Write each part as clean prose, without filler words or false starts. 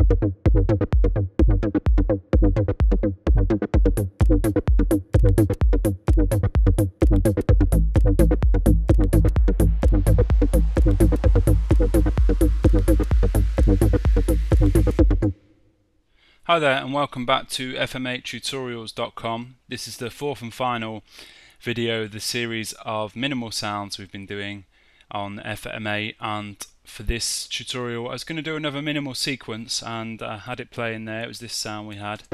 Hi there and welcome back to FM8tutorials.com. This is the fourth and final video of the series of minimal sounds we've been doing on FM8, and for this tutorial I was going to do another minimal sequence, and I had it playing there. It was this sound we had,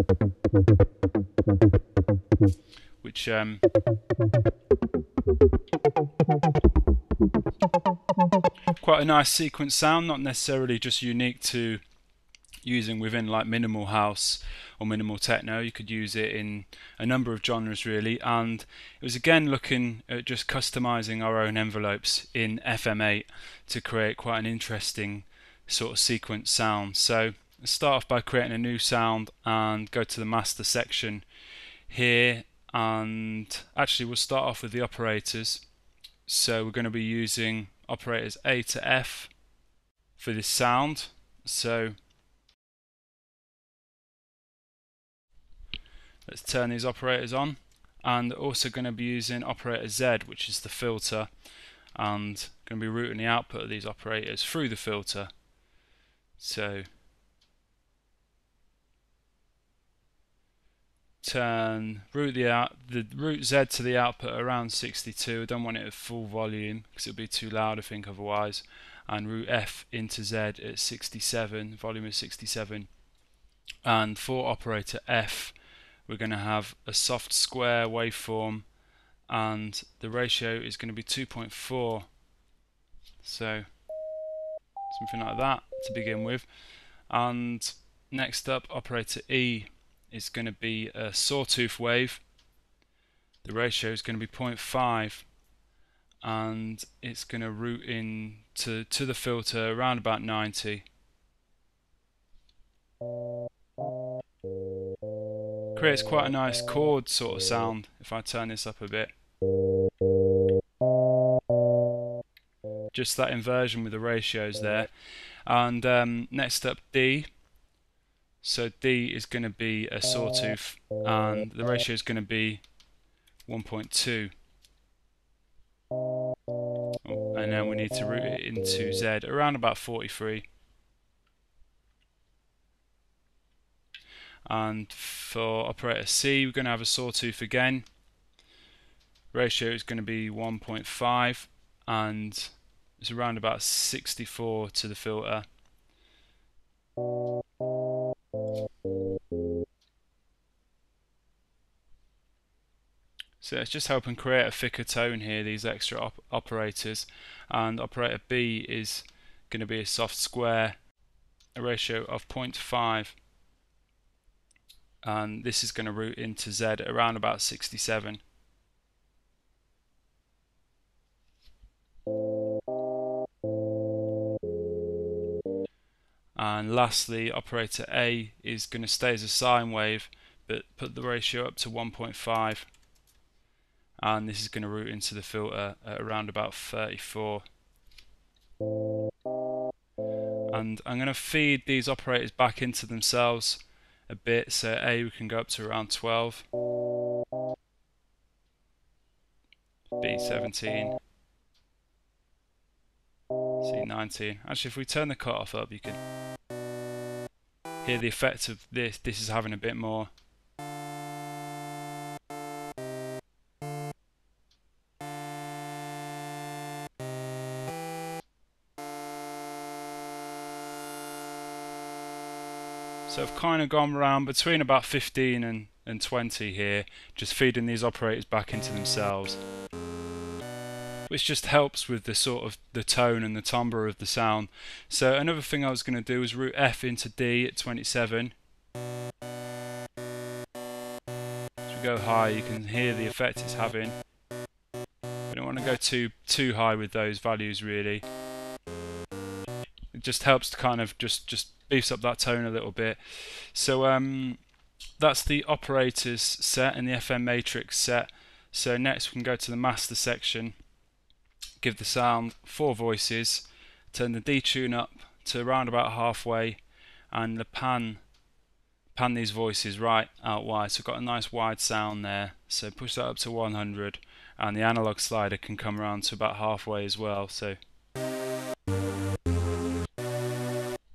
which quite a nice sequence sound, not necessarily just unique to using within like minimal house or minimal techno. You could use it in a number of genres really, and it was again looking at just customizing our own envelopes in FM8 to create quite an interesting sort of sequence sound. So let's start off by creating a new sound and go to the master section here, and actually we'll start off with the operators. So we're going to be using operators A to F for this sound. So let's turn these operators on, and also going to be using operator Z, which is the filter, and going to be routing the output of these operators through the filter. So route Z to the output around 62. I don't want it at full volume because it'll be too loud I think otherwise, and route F into Z at 67, volume is 67. And for operator F we're going to have a soft square waveform, and the ratio is going to be 2.4, so something like that to begin with. And next up, operator E is going to be a sawtooth wave. The ratio is going to be 0.5, and it's going to route in to the filter around about 90. Creates quite a nice chord sort of sound if I turn this up a bit. Just that inversion with the ratios there. And next up, D. So D is going to be a sawtooth, and the ratio is going to be 1.2. And then we need to route it into Z around about 43. And for operator C we're going to have a sawtooth again. Ratio is going to be 1.5, and it's around about 64 to the filter. So it's just helping create a thicker tone here, these extra operators. And operator B is going to be a soft square, a ratio of 0.5. And this is going to route into Z around about 67. And lastly, operator A is going to stay as a sine wave, but put the ratio up to 1.5, and this is going to route into the filter at around about 34. And I'm going to feed these operators back into themselves a bit. So A, we can go up to around 12, B 17, C 19. Actually, if we turn the cutoff up, you can hear the effect of this. This is having a bit more. So I've kind of gone around between about 15 and 20 here, just feeding these operators back into themselves, which just helps with the sort of the tone and the timbre of the sound. So another thing I was going to do is route F into D at 27. As we go high, you can hear the effect it's having. We don't want to go too high with those values really. It just helps to kind of just beefs up that tone a little bit. So that's the operators set and the FM matrix set. So next we can go to the master section, give the sound 4 voices, turn the detune up to around about halfway, and the pan these voices right out wide, so got a nice wide sound there. So push that up to 100, and the analog slider can come around to about halfway as well. So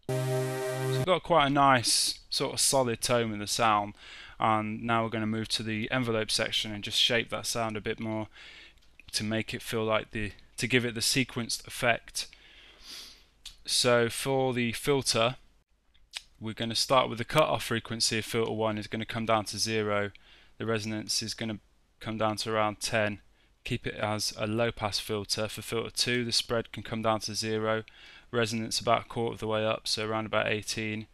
we've got quite a nice sort of solid tone in the sound. And now we're going to move to the envelope section and just shape that sound a bit more to make it feel like to give it the sequenced effect. So for the filter, we're going to start with the cutoff frequency of filter 1 is going to come down to 0. The resonance is going to come down to around 10. Keep it as a low pass filter. For filter 2, the spread can come down to 0. Resonance about a quarter of the way up, so around about 18.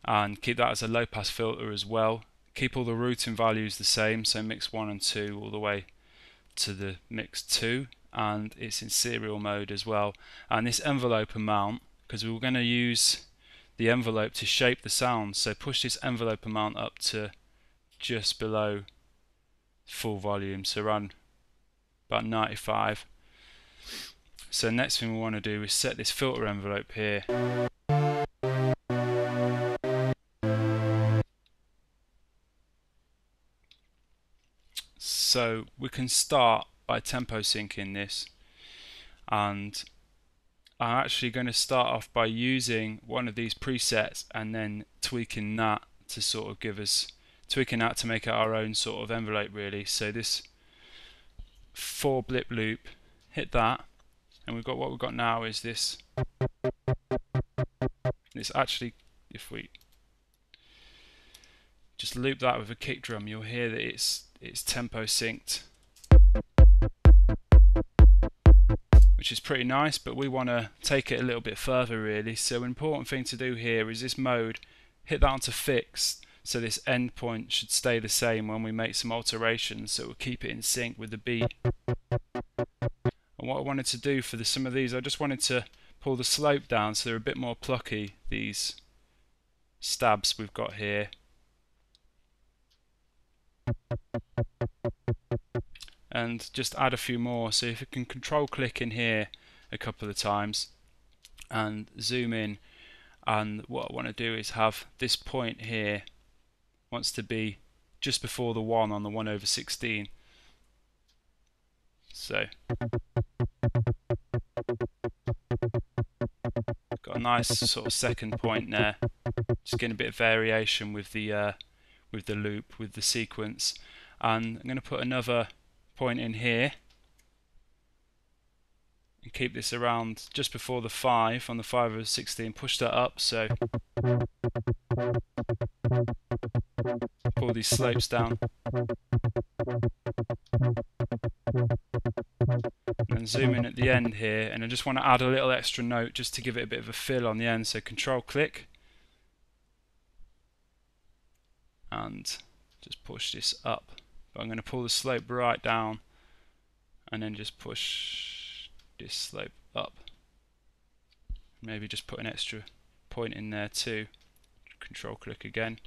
And keep that as a low pass filter as well. Keep all the routing values the same, so mix 1 and 2 all the way to the mix 2, and it's in serial mode as well. And this envelope amount, because we're going to use the envelope to shape the sound, so push this envelope amount up to just below full volume, so around about 95. So next thing we want to do is set this filter envelope here. So we can start by tempo syncing this, and I'm actually going to start off by using one of these presets and then tweaking that to sort of give us, tweaking that to make it our own sort of envelope really. So this 4 blip loop, hit that, and we've got what we've got now is this actually, if we just loop that with a kick drum, you'll hear that it's tempo synced, which is pretty nice, but we want to take it a little bit further really. So an important thing to do here is this mode, hit that onto fixed, so this end point should stay the same when we make some alterations, so we'll keep it in sync with the beat. And what I wanted to do for some of these, I just wanted to pull the slope down so they're a bit more plucky, these stabs we've got here. And just add a few more, so if you can control click in here a couple of times and zoom in, and what I want to do is have this point here wants to be just before the 1 on the 1/16. So got a nice sort of second point there, just getting a bit of variation with the loop, with the sequence. And I'm going to put another point in here and keep this around just before the 5 on the 5/16. Push that up, so pull these slopes down, and then zoom in at the end here, and I just want to add a little extra note just to give it a bit of a fill on the end, so control click and just push this up. But I'm going to pull the slope right down and then just push this slope up. Maybe just put an extra point in there too. Control click again.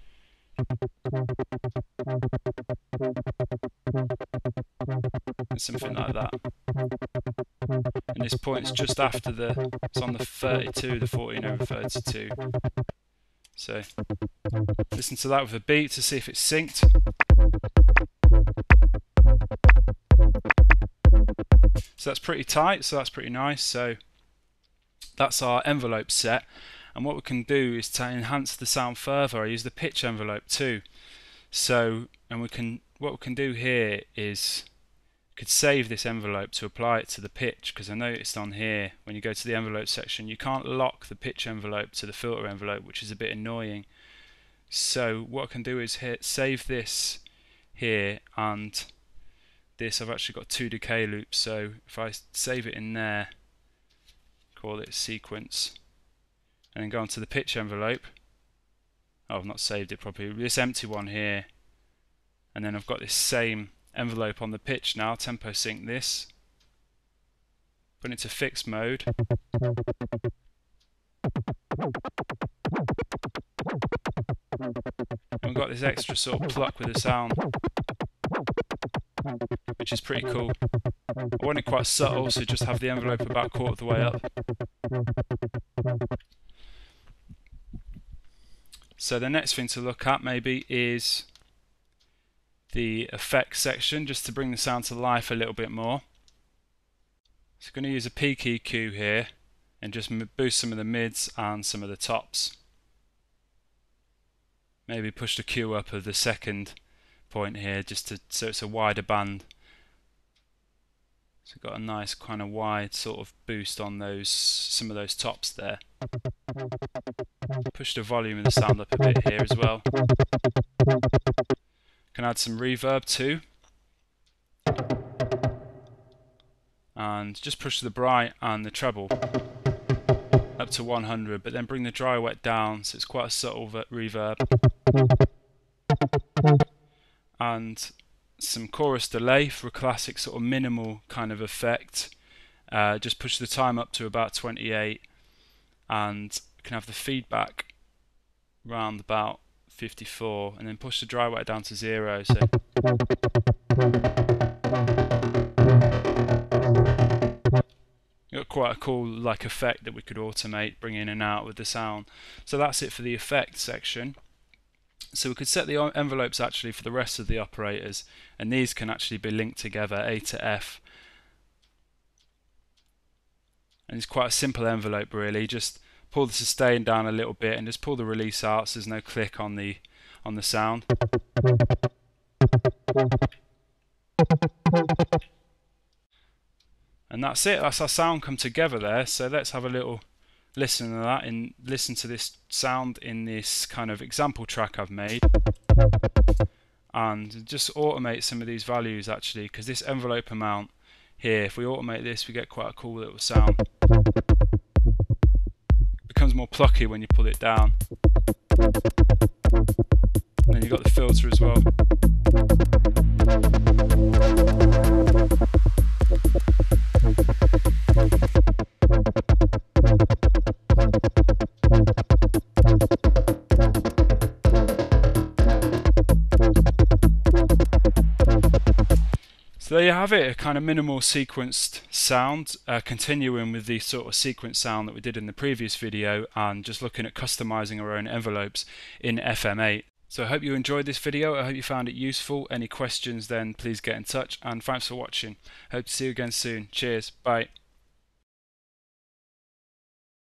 And something like that. And this point's just after it's on the 32, the 14/32. So listen to that with a beat to see if it's synced. So that's pretty tight, so that's pretty nice. So that's our envelope set, and what we can do is to enhance the sound further, I use the pitch envelope too. So, and what we can do here is we could save this envelope to apply it to the pitch, because I noticed on here when you go to the envelope section you can't lock the pitch envelope to the filter envelope, which is a bit annoying. So what I can do is save this here, and this I've actually got 2 decay loops, so if I save it in there, call it sequence, and then go onto the pitch envelope. Oh, I've not saved it properly, this empty one here, and then I've got this same envelope on the pitch now, tempo sync this, put it into fixed mode, and we've got this extra sort of pluck with the sound, which is pretty cool. I want it quite subtle, so just have the envelope about a quarter of the way up. So the next thing to look at maybe is the effects section, just to bring the sound to life a little bit more. So I'm going to use a peak EQ here and just boost some of the mids and some of the tops. Maybe push the Q up of the second point here just to, so it's a wider band. So got a nice kind of wide sort of boost on those, some of those tops there. Push the volume of the sound up a bit here as well. Can add some reverb too. And just push the bright and the treble up to 100, but then bring the dry wet down so it's quite a subtle reverb. And some chorus delay for a classic sort of minimal kind of effect. Just push the time up to about 28 and can have the feedback round about 54, and then push the dry wet down to 0. So got quite a cool like effect that we could automate, bring in and out with the sound. So that's it for the effects section. So we could set the envelopes actually for the rest of the operators, and these can actually be linked together, A to F. And it's quite a simple envelope really. Just pull the sustain down a little bit and just pull the release out so there's no click on the sound. And that's it, that's our sound come together there. So let's have a little listen to that and listen to this sound in this kind of example track I've made. And just automate some of these values actually, because this envelope amount here, if we automate this, we get quite a cool little sound. It becomes more plucky when you pull it down. And then you've got the filter as well. So there you have it, a kind of minimal sequenced sound, continuing with the sort of sequence sound that we did in the previous video, and just looking at customizing our own envelopes in FM8. So I hope you enjoyed this video, I hope you found it useful. Any questions then please get in touch, and thanks for watching. Hope to see you again soon. Cheers, bye.